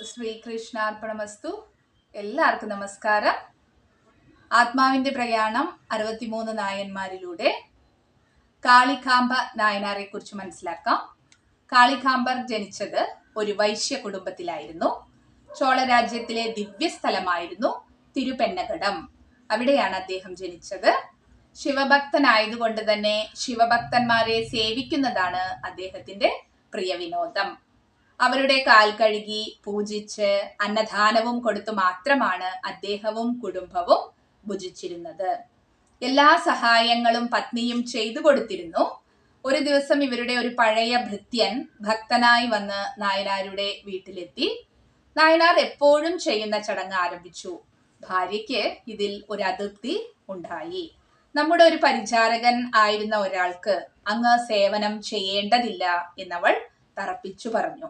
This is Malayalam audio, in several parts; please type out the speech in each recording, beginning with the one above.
ശ്രീകൃഷ്ണാർപ്പണമസ്തു. എല്ലാവർക്കും നമസ്കാരം. ആത്മാവിന്റെ പ്രയാണം 63 നായന്മാരിലൂടെ കാളികാംബ നായനാരെ കുറിച്ച് മനസ്സിലാക്കാം. കാളികാംബർ ജനിച്ചത് ഒരു വൈശ്യ കുടുംബത്തിലായിരുന്നു. ചോളരാജ്യത്തിലെ ദിവ്യസ്ഥലമായിരുന്നു തിരുപെന്നകടം. അവിടെയാണ് അദ്ദേഹം ജനിച്ചത്. ശിവഭക്തനായതുകൊണ്ട് തന്നെ ശിവഭക്തന്മാരെ സേവിക്കുന്നതാണ് അദ്ദേഹത്തിന്റെ പ്രിയ വിനോദം. അവരുടെ കാൽ കഴുകി പൂജിച്ച് അന്നദാനവും കൊടുത്തു മാത്രമാണ് അദ്ദേഹവും കുടുംബവും ഭുജിച്ചിരുന്നത്. എല്ലാ സഹായങ്ങളും പത്നിയും ചെയ്തു കൊടുത്തിരുന്നു. ഒരു ദിവസം ഇവരുടെ ഒരു പഴയ ഭൃത്യൻ ഭക്തനായി വന്ന് നായനാരുടെ വീട്ടിലെത്തി. നായനാർ എപ്പോഴും ചെയ്യുന്ന ചടങ്ങ് ആരംഭിച്ചു. ഭാര്യയ്ക്ക് ഇതിൽ ഒരു അതൃപ്തി ഉണ്ടായി. നമ്മുടെ ഒരു പരിചാരകൻ ആയിരുന്ന ഒരാൾക്ക് അങ്ങ് സേവനം ചെയ്യേണ്ടതില്ല എന്നവൾ തറപ്പിച്ചു പറഞ്ഞു.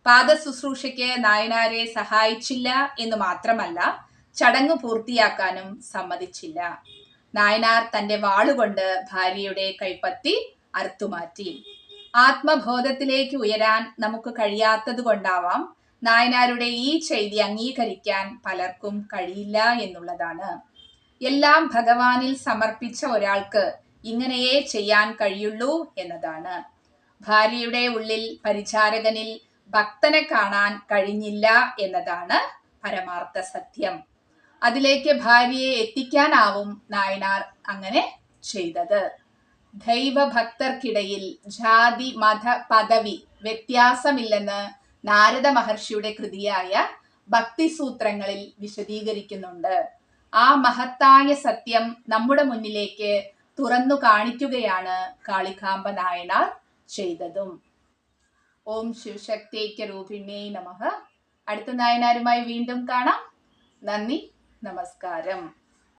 പാദശുശ്രൂഷയ്ക്ക് നായനാരെ സഹായിച്ചില്ല എന്ന് മാത്രമല്ല, ചടങ്ങ് പൂർത്തിയാക്കാനും സമ്മതിച്ചില്ല. നായനാർ തന്റെ വാളുകൊണ്ട് ഭാര്യയുടെ കൈപ്പത്തി അറുത്തുമാറ്റി. ആത്മബോധത്തിലേക്ക് ഉയരാൻ നമുക്ക് കഴിയാത്തത് കൊണ്ടാവാം നായനാരുടെ ഈ ചെയ്തി അംഗീകരിക്കാൻ പലർക്കും കഴിയില്ല എന്നുള്ളതാണ്. എല്ലാം ഭഗവാനിൽ സമർപ്പിച്ച ഒരാൾക്ക് ഇങ്ങനെയേ ചെയ്യാൻ കഴിയുള്ളൂ എന്നതാണ്. ഭാര്യയുടെ ഉള്ളിൽ പരിചാരകനിൽ ഭക്തനെ കാണാൻ കഴിഞ്ഞില്ല എന്നതാണ് പരമാർത്ഥ സത്യം. അതിലേക്ക് ഭാര്യയെ എത്തിക്കാനാവും നായനാർ അങ്ങനെ ചെയ്തത്. ദൈവഭക്തർക്കിടയിൽ ജാതി മത പദവി വ്യത്യാസമില്ലെന്ന് നാരദ മഹർഷിയുടെ കൃതിയായ ഭക്തിസൂത്രങ്ങളിൽ വിശദീകരിക്കുന്നുണ്ട്. ആ മഹത്തായ സത്യം നമ്മുടെ മുന്നിലേക്ക് തുറന്നു കാണിക്കുകയാണ് കാളികാംബ നായനാർ ചെയ്തതും. ഓം ശിവശക്തിക്ക് രൂപിണേ നമഃ. അടുത്ത നായനാരുമായി വീണ്ടും കാണാം. നന്ദി, നമസ്കാരം.